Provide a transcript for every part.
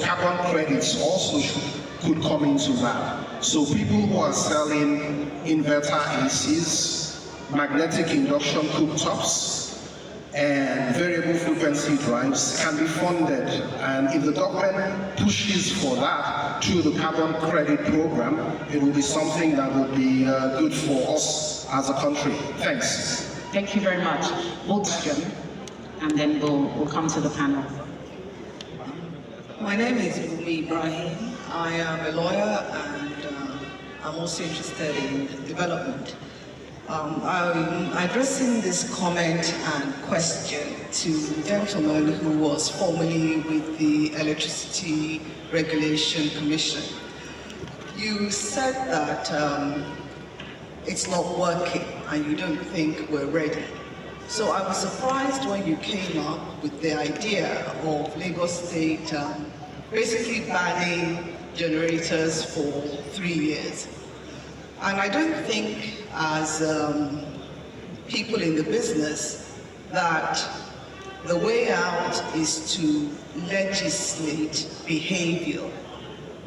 carbon credits also could come into that. So people who are selling inverter ACs, magnetic induction cooktops, and variable frequency drives can be funded, and if the government pushes for that through the carbon credit program, it will be something that will be good for us as a country. Thanks. Thank you very much. Question, and then we'll come to the panel. My name is Umi Ibrahim. I am a lawyer and I'm also interested in development. I'm addressing this comment and question to the gentleman who was formerly with the Electricity Regulation Commission. You said that it's not working and you don't think we're ready. So I was surprised when you came up with the idea of Lagos State basically banning generators for 3 years. And I don't think as people in the business that the way out is to legislate behavior.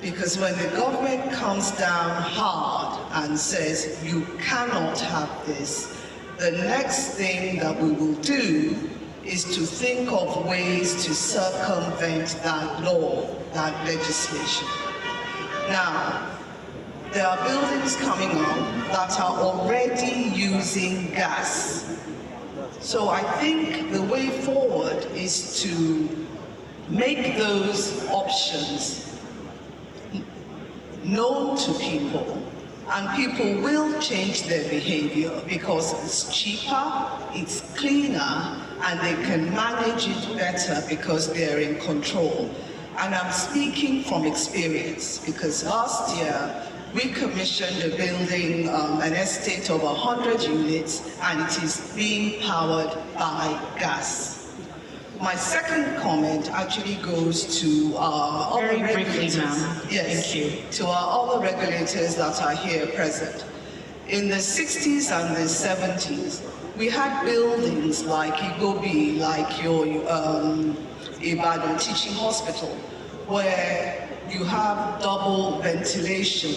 Because when the government comes down hard and says, you cannot have this, the next thing that we will do is to think of ways to circumvent that law, that legislation. Now, there are buildings coming up that are already using gas. So I think the way forward is to make those options known to people, and people will change their behavior because it's cheaper, it's cleaner, and they can manage it better because they're in control. And I'm speaking from experience because last year, we commissioned a building, an estate of 100 units, and it is being powered by gas. My second comment actually goes to our other regulators. Yes, thank you. To our other regulators that are here present. In the 60s and the 70s, we had buildings like Igobi, like your Ibadan Teaching Hospital, where you have double ventilation,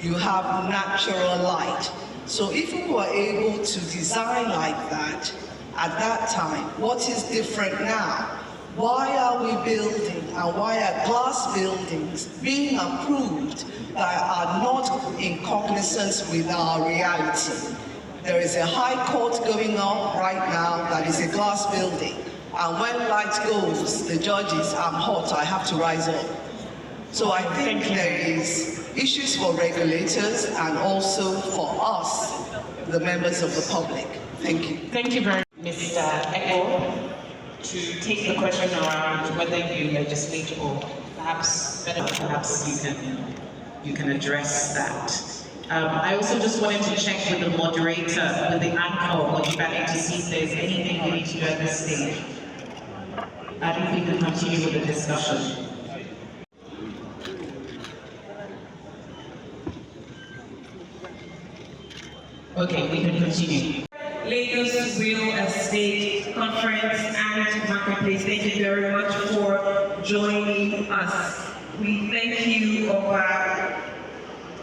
you have natural light. So if we were able to design like that at that time, what is different now? Why are we building and why are glass buildings being approved that are not in cognizance with our reality? There is a high court going on right now that is a glass building. And when light goes, the judges, I'm hot, I have to rise up. So I think there is issues for regulators and also for us, the members of the public. Thank you. Thank you very much, Mr. Eko, to take the question around whether you legislate or perhaps you can address that. I also just wanted to check with the moderator, with the anchor, to see if there's anything we need to do at this stage. I think we can continue with the discussion. Okay, we can continue. Lagos Real Estate Conference and Marketplace, thank you very much for joining us. We thank you, Oba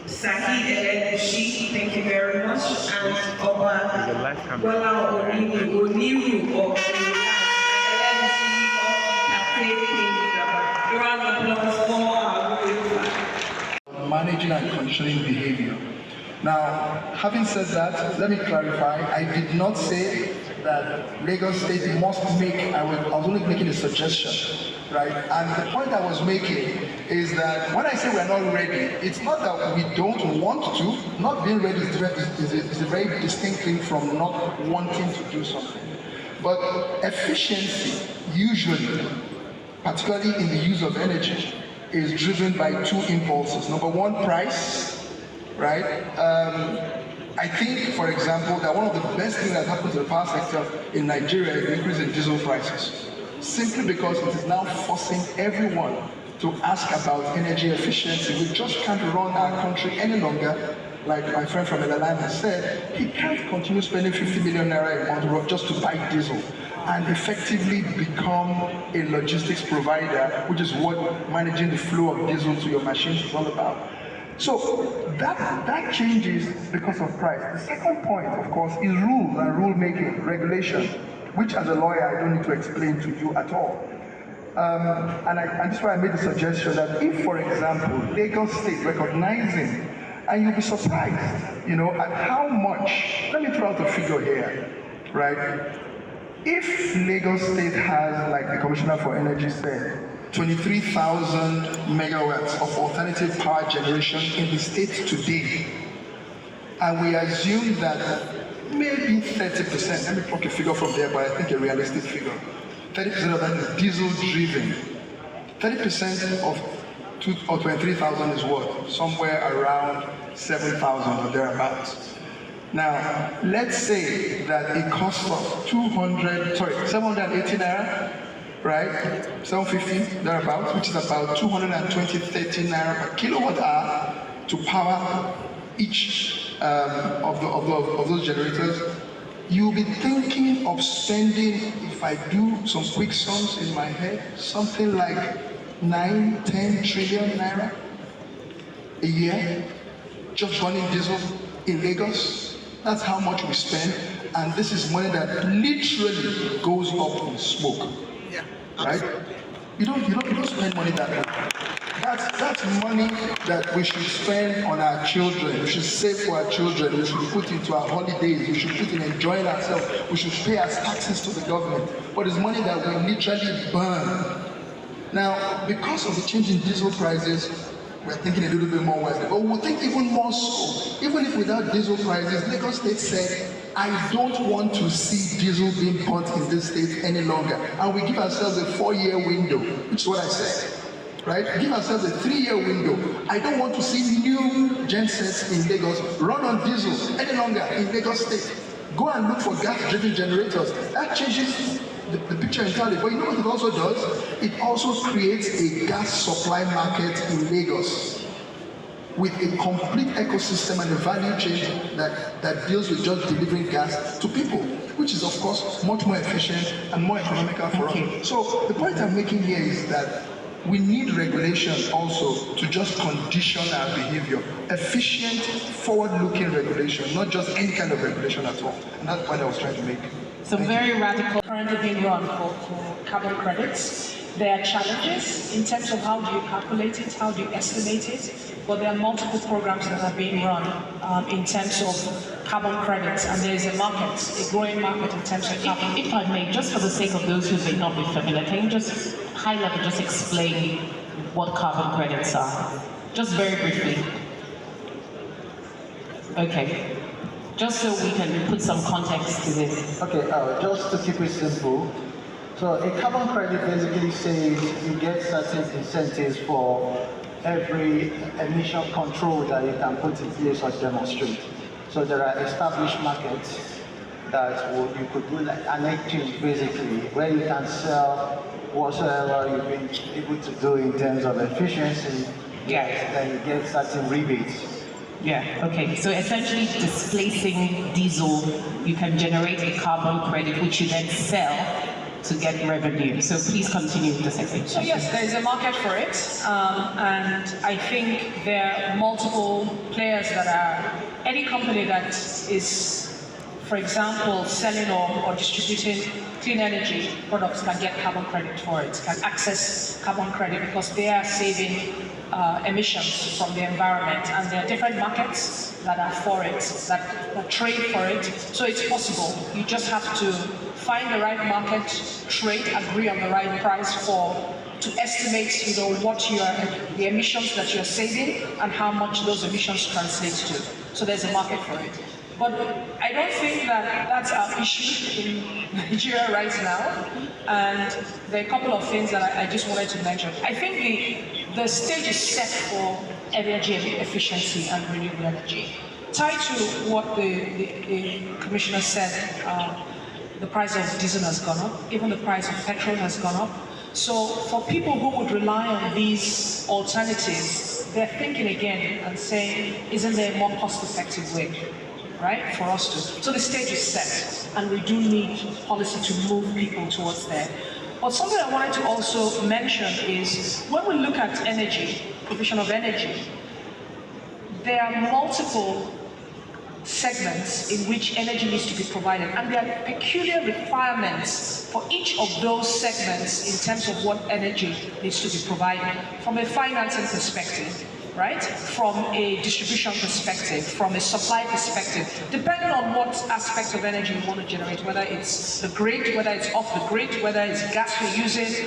Sahid El-Bushi, thank you very much, and Oba Wala Oniru of managing and controlling behavior. Now, having said that, let me clarify. I did not say that Lagos State must make, I was only making a suggestion, right? And the point I was making is that when I say we're not ready, it's not that we don't want to. Not being ready is a very distinct thing from not wanting to do something. But efficiency, usually, particularly in the use of energy, is driven by two impulses. Number one, price. Right? I think, for example, that one of the best things that happened to the power sector in Nigeria is the increase in diesel prices. Simply because it is now forcing everyone to ask about energy efficiency. We just can't run our country any longer. Like my friend from the line has said, he can't continue spending 50 million naira a month just to buy diesel. and effectively become a logistics provider, which is what managing the flow of diesel to your machines is all about. So that changes because of price. The second point, of course, is rules and rule making, regulation, which as a lawyer I don't need to explain to you at all. And that's why I made the suggestion that if, for example, Lagos State recognizing, and you'll be surprised, at how much, let me throw out a figure here, right? If Lagos State has, like the Commissioner for Energy said, 23,000 megawatts of alternative power generation in the state today, and we assume that maybe 30%, let me pluck a figure from there, but I think a realistic figure, 30% of that is diesel driven. 30% of 23,000 is what? Somewhere around 7,000 or thereabouts. Now, let's say that it costs us 780 naira, right? 750 thereabouts, which is about 220-30 naira per kilowatt hour to power each of those generators. You'll be thinking of spending, if I do some quick sums in my head, something like 9-10 trillion naira a year just running diesel in Lagos. That's how much we spend, and this is money that literally goes up in smoke. Yeah. Right? You don't spend money that way. That's money that we should spend on our children. We should save for our children. We should put into our holidays. We should put in enjoying ourselves. We should pay as taxes to the government. But it's money that we literally burn. Now, because of the change in diesel prices, we're thinking a little bit more wisely. But we'll think even more so. Even if without diesel prices, Lagos State said, I don't want to see diesel being pumped in this state any longer. And we give ourselves a 4-year window, which is what I said. Right? Give ourselves a 3-year window. I don't want to see new gensets in Lagos run on diesel any longer in Lagos State. Go and look for gas-driven generators. That changes the picture entirely. But you know what it also does? It also creates a gas supply market in Lagos with a complete ecosystem and a value chain that deals with just delivering gas to people, which is of course much more efficient and more economical for us. So the point I'm making here is that we need regulation also to just condition our behavior. Efficient, forward-looking regulation, not just any kind of regulation at all. And that's the point I was trying to make. Some very radical. Currently being run for carbon credits. There are challenges in terms of how do you calculate it, how do you estimate it, but there are multiple programs that are being run in terms of carbon credits, and there is a market, a growing market in terms of carbon. If I may, just for the sake of those who may not be familiar, can you just high level just explain what carbon credits are? Just very briefly. Okay. Just so we can put some context to this. Okay, just to keep it simple. So a carbon credit basically says you get certain incentives for every emission control that you can put in place or demonstrate. So there are established markets that you could do like an exchange basically, where you can sell whatsoever you've been able to do in terms of efficiency, then you get certain rebates. Yeah, okay. So essentially displacing diesel, you can generate a carbon credit which you then sell to get revenue. So please continue with the second. So yes, there is a market for it, and I think there are multiple players that are, any company that is, for example, selling or distributing clean energy products can get carbon credit for it, can access carbon credit because they are saving emissions from the environment, and there are different markets that are for it, that trade for it. So it's possible. You just have to find the right market, trade, agree on the right price to estimate, what the emissions that you're saving and how much those emissions translate to. So there's a market for it. But I don't think that that's our issue in Nigeria right now. And there are a couple of things that I just wanted to mention. I think the stage is set for energy efficiency and renewable energy. Tied to what the commissioner said, the price of diesel has gone up, even the price of petrol has gone up. So for people who would rely on these alternatives, they're thinking again and saying, isn't there a more cost-effective way? right? For us to. So the stage is set, and we do need policy to move people towards there. But something I wanted to also mention is when we look at energy, provision of energy, there are multiple segments in which energy needs to be provided, and there are peculiar requirements for each of those segments in terms of what energy needs to be provided from a financing perspective, right? From a distribution perspective, from a supply perspective, depending on what aspect of energy you want to generate, whether it's the grid, whether it's off the grid, whether it's gas you're using,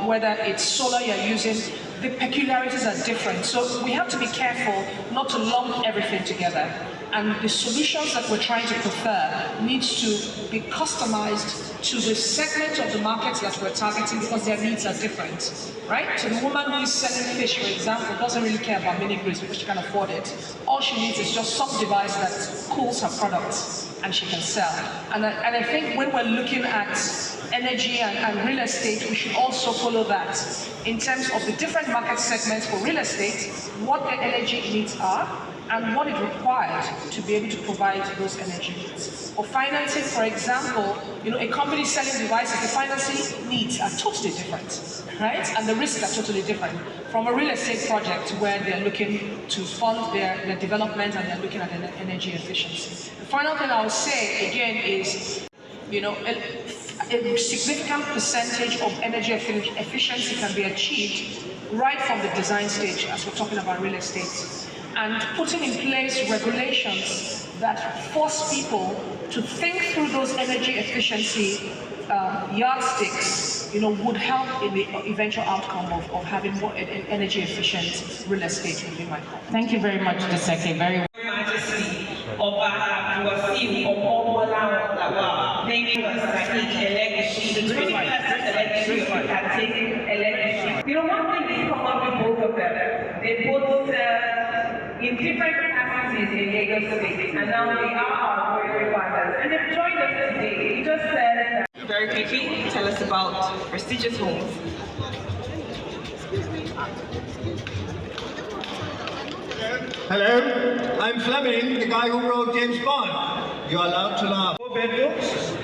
whether it's solar you're using, the peculiarities are different. So we have to be careful not to lump everything together. And the solutions that we're trying to prefer needs to be customized to the segment of the markets that we're targeting because their needs are different, right? So the woman who is selling fish, for example, doesn't really care about mini grids because she can afford it. All she needs is just some device that cools her products and she can sell. And I think when we're looking at energy and real estate, we should also follow that in terms of the different market segments for real estate, what the energy needs are, and what is required to be able to provide those energy needs. For financing, for example, a company selling devices, the financing needs are totally different, right? And the risks are totally different from a real estate project where they're looking to fund their development and they're looking at energy efficiency. The final thing I will say again is, a significant percentage of energy efficiency can be achieved right from the design stage as we're talking about real estate. And putting in place regulations that force people to think through those energy efficiency yardsticks, would help in the eventual outcome of having more energy efficient real estate would be my call. Thank you very much, Deseke. Very Majesty of Abdulwasiu of Obolawa. Thank you, election. The 21st election we have taken election. One thing is common with both of them. They both in different capacities in Lagos State, and now they are our royal fathers. And they've joined us today. He just said that. Very quickly, tell us about prestigious homes. Hello, I'm Fleming, the guy who wrote James Bond. You're allowed to laugh. 4 bedrooms,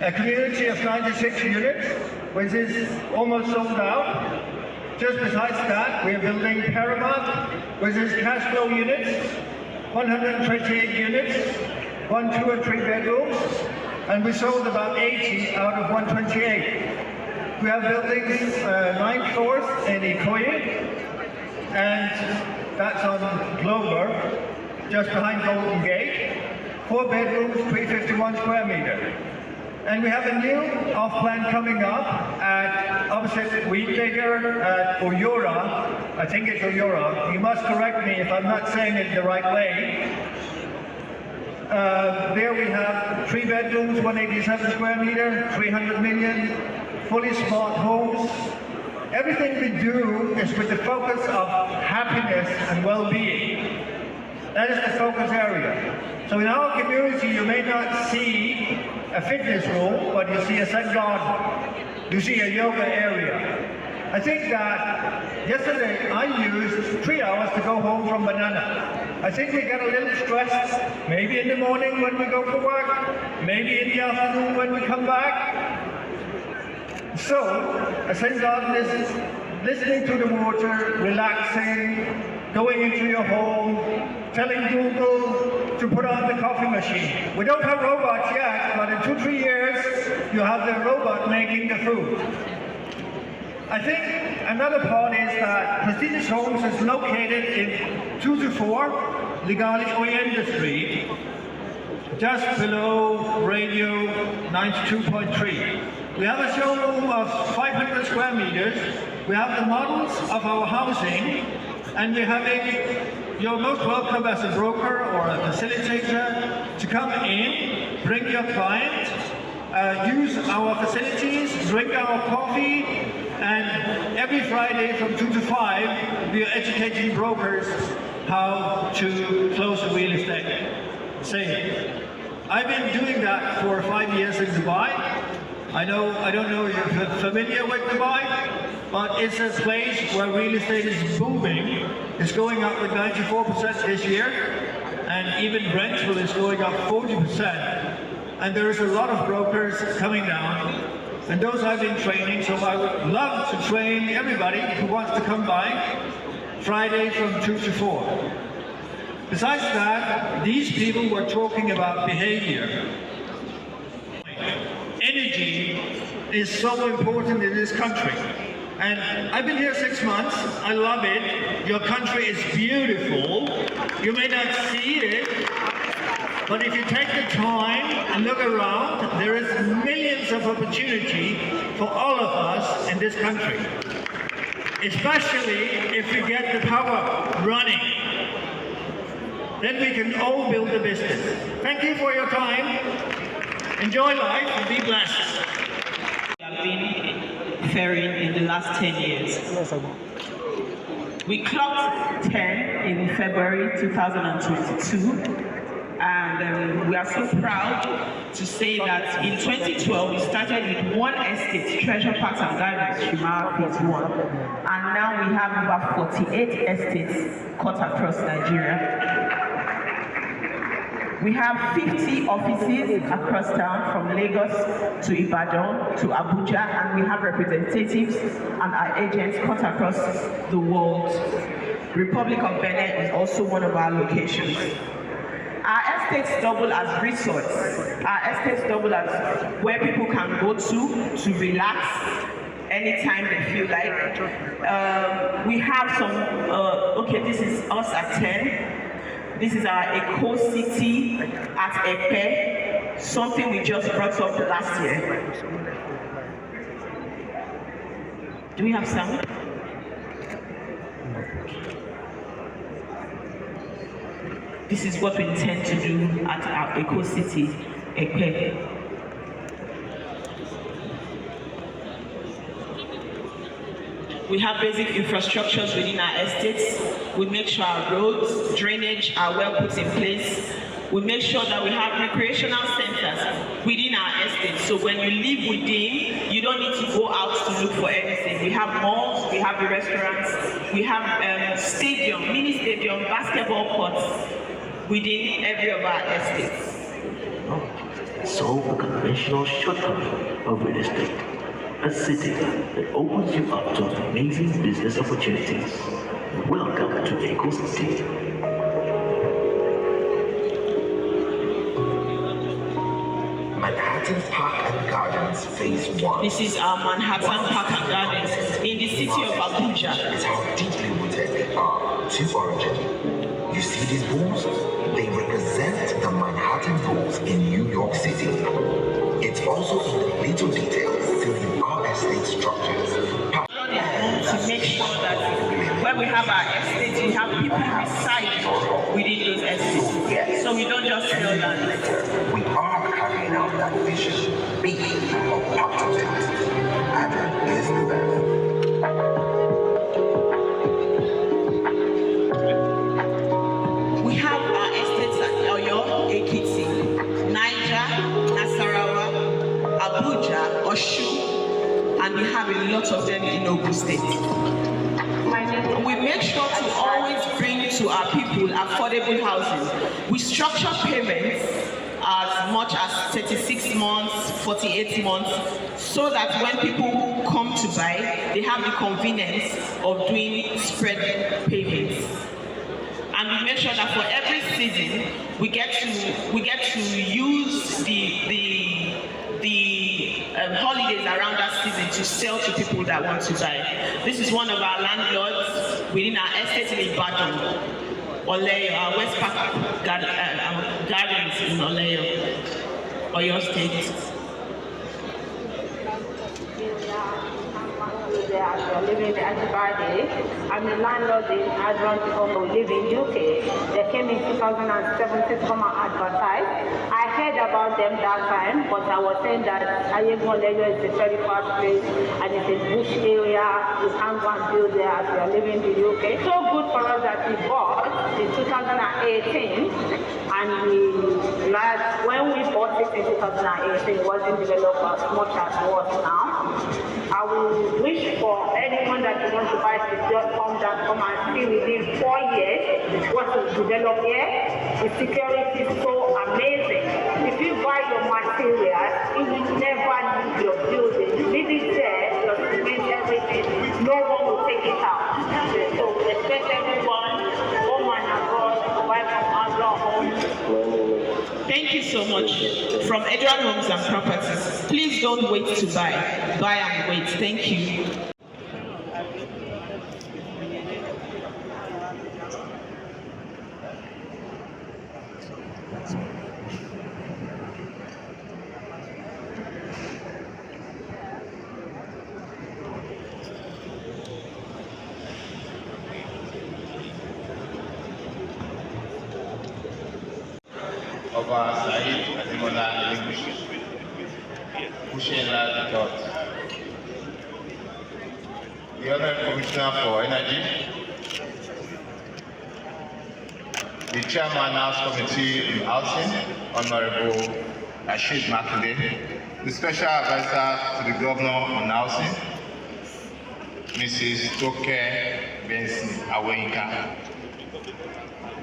a community of 96 units, which is almost sold out. Just besides that, we are building Paramount, which is cash flow units, 128 units, 1, 2, and 3 bedrooms, and we sold about 80 out of 128. We have buildings 9 floors in Ikoyi, and that's on Glover, just behind Golden Gate. 4 bedrooms, 351 square meter. And we have a new off-plan coming up at opposite Wheatdigger at Oyura. I think it's Oyura. You must correct me if I'm not saying it the right way. There we have 3 bedrooms, 187 square meter, 300 million, fully smart homes. Everything we do is with the focus of happiness and well-being. That is the focus area. So in our community, you may not see a fitness room, but you see a Zen garden. You see a yoga area. I think that yesterday I used 3 hours to go home from Banana. I think we get a little stressed, maybe in the morning when we go for work, maybe in the afternoon when we come back. So, a Zen garden is listening to the water, relaxing, going into your home, telling Google to put on the coffee machine. We don't have robots yet, but in 2-3 years, you have the robot making the food. I think another part is that Prestigious Homes is located in 224 Ligali Oyenda Street, just below Radio 92.3. We have a showroom of 500 square meters. We have the models of our housing, and we're having, you're most welcome as a broker or a facilitator to come in, bring your client, use our facilities, drink our coffee, and every Friday from 2 to 5, we are educating brokers how to close a real estate sale. I've been doing that for 5 years in Dubai. I don't know if you're familiar with Dubai, but it's a place where real estate is booming. It's going up with 94% this year, and even rental is going up 40%. And there is a lot of brokers coming down, and those I've been training, so I would love to train everybody who wants to come by Friday from 2 to 4. Besides that, these people were talking about behavior. Energy is so important in this country. And I've been here 6 months. I love it. Your country is beautiful. You may not see it, but if you take the time and look around, there is millions of opportunity for all of us in this country. Especially if we get the power running. Then we can all build a business. Thank you for your time. Enjoy life and be blessed. I've been faring in the last 10 years. We clocked 10 in February 2022. And we are so proud to say that in 2012 we started with one estate, Treasure Parks and Gardens, Shimara Phase 1, and now we have over 48 estates cut across Nigeria. We have 50 offices across town, from Lagos to Ibadan to Abuja, and we have representatives and our agents cut across the world. Republic of Benin is also one of our locations. Our estates double as resorts. Our estates double as where people can go to relax anytime they feel like. We have some, okay, this is us at 10. This is our Eco City at Epe, something we just brought up last year. Do we have sound? This is what we intend to do at our Eco City, Epe. We have basic infrastructures within our estates. We make sure our roads, drainage are well put in place. We make sure that we have recreational centers within our estates. So when you live within, you don't need to go out to look for anything. We have malls, we have the restaurants, we have stadium, mini stadium, basketball courts within every of our estates. Solve the conventional shortcoming of real estate. A city that opens you up to amazing business opportunities. Welcome to Eco City. Manhattan Park and Gardens Phase 1. This is our Manhattan Park and Gardens in the city of Abuja. It's how deeply rooted they are to origin. You see these balls? They represent the Manhattan balls in New York City. It's also in the little details filling our estate structures. To make sure that when we have our estates, we have people reside within those estates. So we don't just sell land. We are carrying out that vision. Be a part of it. And here's the best. We have our estates at Oyo, Ekiti, Niger, Nasarawa, Abuja, Osun, and we have a lot of them in Ogun State. We make sure to always bring to our people affordable housing. We structure payments as much as 36 months, 48 months, so that when people come to buy, they have the convenience of doing spread payments. And we make sure that for every season, we get to use the holidays around that season to sell to people that want to buy. This is one of our landlords within our estate in Ibadan, Oleyo, our West Park Gardens in Oleyo, Oyo State. As you're living in Ajibade, I'm a landlord in Adron who live in UK. They came in 2017 to come and advertise. I heard about them that time, but I was saying that Ayegun is a very fast place and it's a bush area. You can't go and build there as you're living in the UK. So good for us that we bought in 2018, and when we bought it in 2018, it wasn't developed as much as it was now. I will wish for anyone that wants to buy this, just come and see within 4 years. what is developed here. The security is so amazing. If you buy your materials, you will never leave your building. Leave it there, your cement, everything. No one will take it out. So respect everyone, home and abroad, buy from our home. Thank you so much. From Edward Homes and Properties, please don't wait to buy. Buy and wait. Thank you. Over Said Ademola English, Kushela Dot. The Honorable Commissioner for Energy, the Chairman House Committee on Housing, Honorable Rashid Makinde, the Special Advisor to the Governor on Housing, Mrs. Toke Benson Awenka.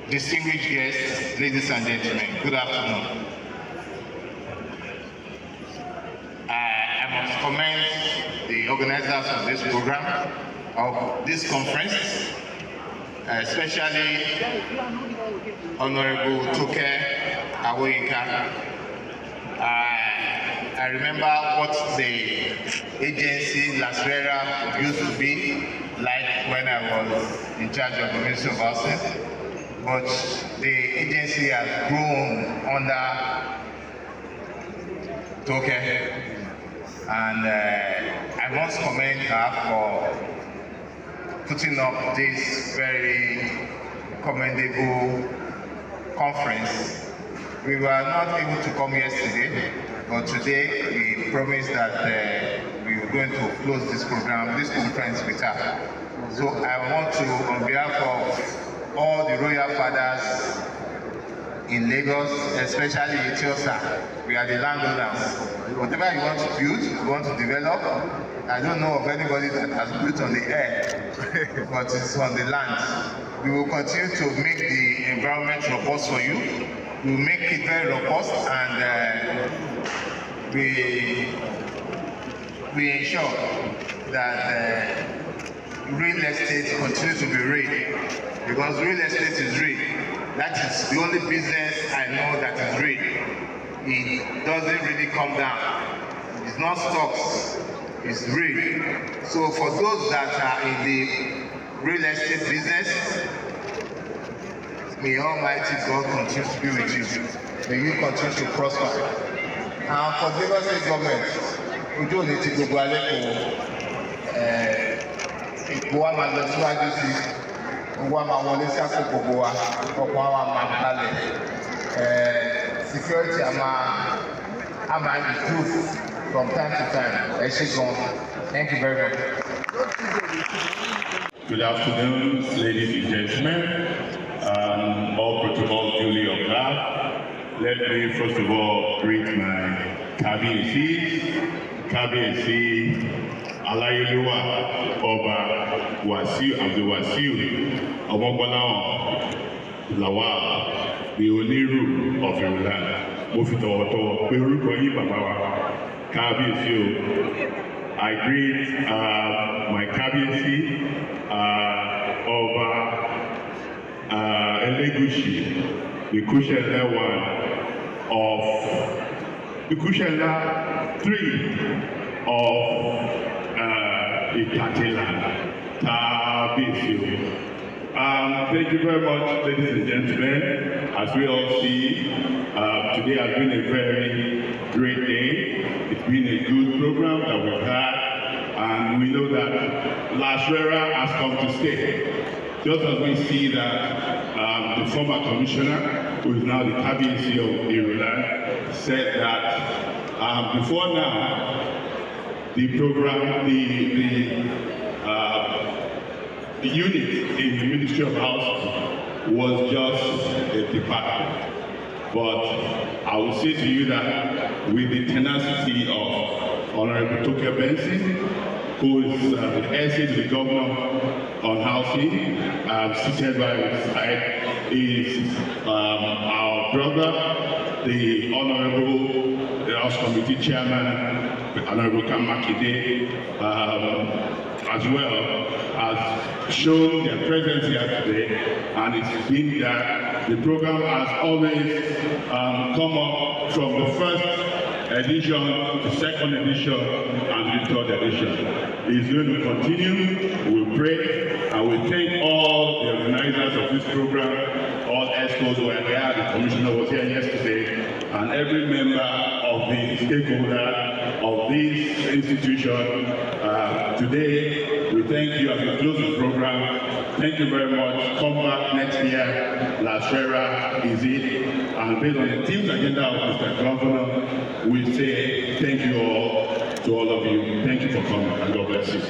Distinguished guests, ladies and gentlemen, good afternoon. I must commend the organizers of this program, of this conference, especially Honorable Toke Awoyinka. I remember what the agency LARSERA used to be like when I was in charge of the Ministry of Housing. But the agency has grown under Toke, and I must commend her for putting up this very commendable conference. We were not able to come yesterday, but today we promised that we were going to close this program, this conference with her. So I want to, on behalf of all the royal fathers in Lagos, especially Etiosa, we are the landowners. Whatever you want to build, you want to develop, I don't know of anybody that has built on the air, but it's on the land. We will continue to make the environment robust for you. We will make it very robust, and we ensure that real estate continues to be real. Because real estate is real. That is the only business I know that is real. It doesn't really come down. It's not stocks, it's real. So for those that are in the real estate business, may Almighty God continue to be with you. May you continue to prosper. And for the Lagos State government, ojú òní ti gbogbo alẹ́ kò ipò wa máa lọ síwájú sí i. Gbogbo àwọn wọlé sí àpò gbogbo wa, ọkọ̀ àwọn máa balẹ̀, security a máa improve from time to time. Ẹ ṣé gan. Thank you very much. Good afternoon, ladies and gentlemen. All protocols duly observed. Let me first of all greet my Kábíyèsí Aláyélúwà Ọba Wasiu Abdulwasiu Ọmọgbọ́láhàn Lawal, the Oniru of Irulan. Mo fi tọ̀wọ̀tọ̀wọ̀ pé orúkọ yín bàbá wa Kábíyèsí o. I greet my Kábíyèsí Ọba Elegushi, the Kushela one of the Kushela 3 of Ikatiland. Thank you very much, ladies and gentlemen. As we all see, today has been a very great day. It's been a good program that we've had, and we know that LARSERA has come to stay. Just as we see that the former commissioner, who is now the Kábíyèsí of Irulan, said that before now, the program, the unit in the Ministry of Housing was just a department. But I will say to you that with the tenacity of Honorable Toke Benson who is the essay to the governor on housing, seated by his side, is our brother, the Honorable House Committee Chairman, the Honorable Kamakide, as well as shown their presence here today, and it's been that the program has always come up from the first edition, the second edition, and the third edition. It's going to continue. We'll pray, and we thank all the organizers of this program, all ESCOs were here, the commissioner was here yesterday, and every member of the stakeholder of this institution. Today, we thank you as we close the program. Thank you very much. Come back next year. LARSERA is it. And based on the team's agenda of Mr. Governor, we say thank you all to all of you. Thank you for coming, and God bless you.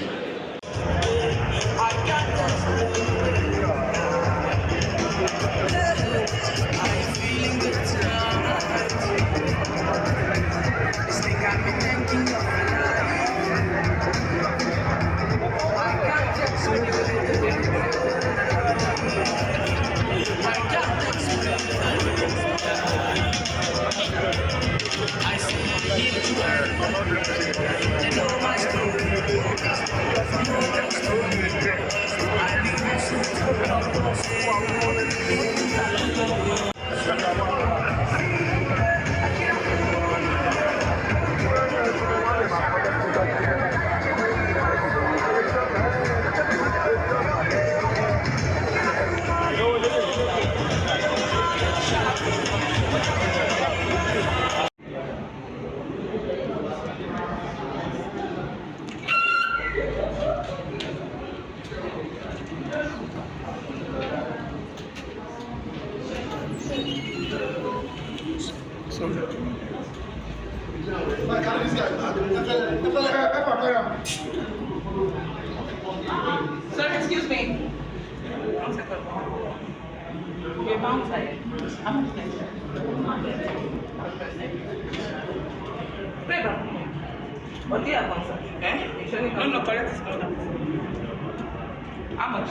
Sir, excuse me. You're bound side. I'm what do you have, sir? No, correct. How much?